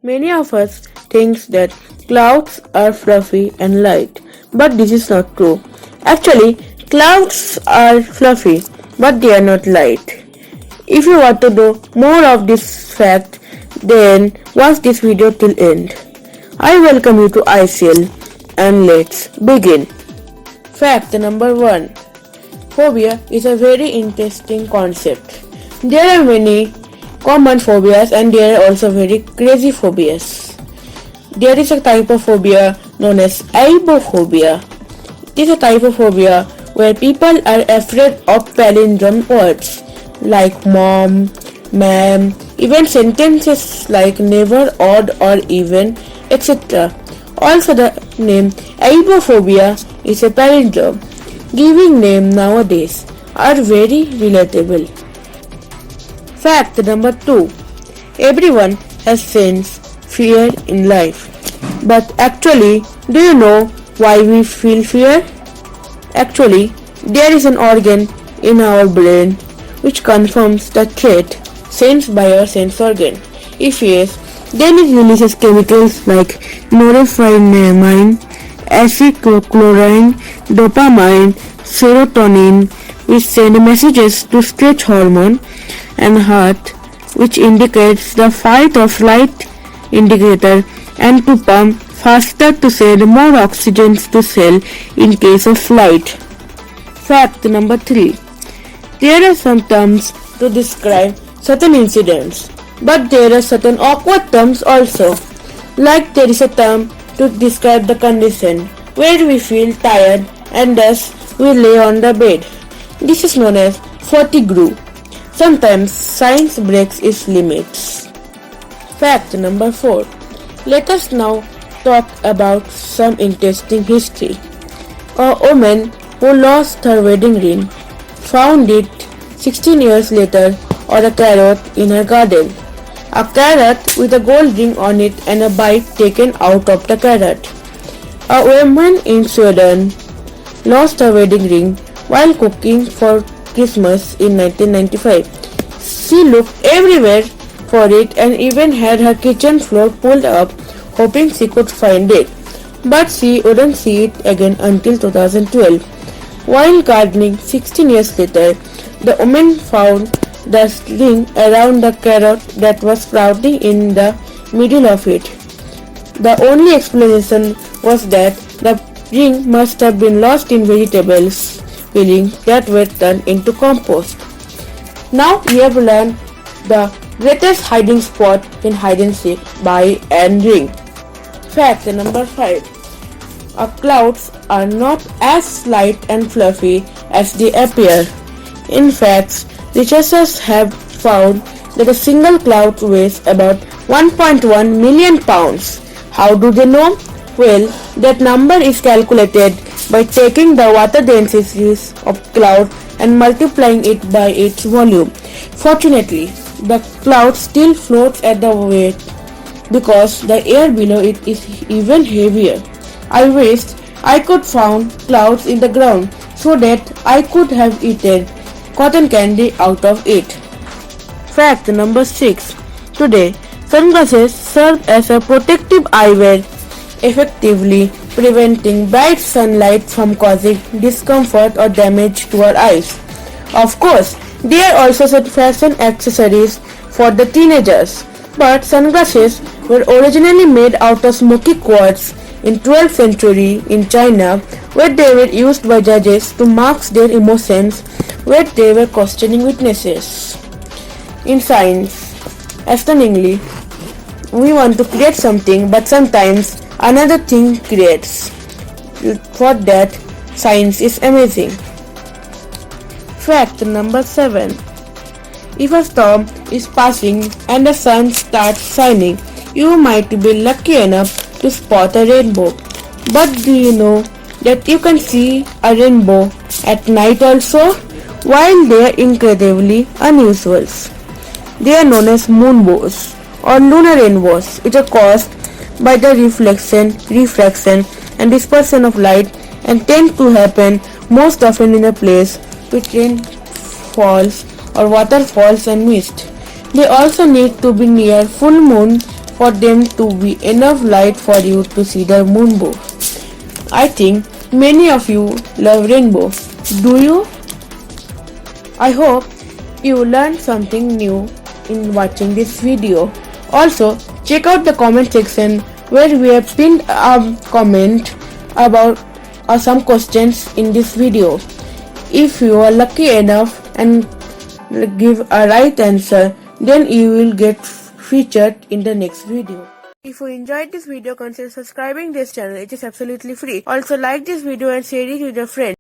Many of us think that clouds are fluffy and light, but this is not true. Actually, clouds are fluffy, but they are not light. If you want to know more of this fact, then watch this video till end. I welcome you to Isel and let's begin. Fact number 1. Phobia is a very interesting concept. There are many common phobias and there are also very crazy phobias. There is a type of phobia known as aibophobia. It is a type of phobia where people are afraid of palindrome words like mom, ma'am, even sentences like never, odd or even, etc. Also the name aibophobia is a palindrome. Giving name nowadays are very relatable. Fact number 2. Everyone has sensed fear in life. But actually, do you know why we feel fear? Actually, there is an organ in our brain which confirms the threat sensed by our sense organ. If yes, then it releases chemicals like norepinephrine, acetylcholine, dopamine, serotonin, which send messages to stretch hormone and heart, which indicates the fight or flight indicator, and to pump faster to send more oxygen to cell in case of flight. Fact number 3. There are some terms to describe certain incidents, but there are certain awkward terms also. Like there is a term to describe the condition where we feel tired and thus we lay on the bed. This is known as fatigue. Sometimes science breaks its limits. Fact number 4. Let us now talk about some interesting history. A woman who lost her wedding ring found it 16 years later on a carrot in her garden. A carrot with a gold ring on it and a bite taken out of the carrot. A woman in Sweden lost her wedding ring while cooking for Christmas in 1995. She looked everywhere for it and even had her kitchen floor pulled up hoping she could find it. But she wouldn't see it again until 2012. While gardening 16 years later, the woman found the ring around the carrot that was sprouting in the middle of it. The only explanation was that the ring must have been lost in vegetables peeling that were turned into compost. Now we have learned the greatest hiding spot in hide and seek by and ring. Fact number 5. Clouds are not as light and fluffy as they appear. In fact, researchers have found that a single cloud weighs about 1.1 million pounds. How do they know? Well, that number is calculated by taking the water densities of cloud and multiplying it by its volume. Fortunately, the cloud still floats at the weight because the air below it is even heavier. I wished I could found clouds in the ground so that I could have eaten cotton candy out of it. Fact number 6. Today, sunglasses serve as a protective eyewear, effectively preventing bright sunlight from causing discomfort or damage to our eyes. Of course, there are also some fashion accessories for the teenagers, but sunglasses were originally made out of smoky quartz in 12th century in China, where they were used by judges to mask their emotions where they were questioning witnesses. In science, astonishingly, we want to create something, but sometimes another thing creates. For that, science is amazing. Fact number 7. If a storm is passing and the sun starts shining, you might be lucky enough to spot a rainbow. But do you know that you can see a rainbow at night also? While they are incredibly unusual. They are known as moonbows or lunar rainbows, which are caused by the refraction and dispersion of light and tend to happen most often in a place with rain falls or waterfalls and mist. They also need to be near full moon for them to be enough light for you to see the moonbow. I think many of you love rainbow. Do you? I hope you learned something new in watching this video. Also, check out the comment section where we have pinned a comment about some questions in this video. If you are lucky enough and give a right answer, then you will get featured in the next video. If you enjoyed this video, consider subscribing this channel. It is absolutely free. Also like this video and share it with your friends.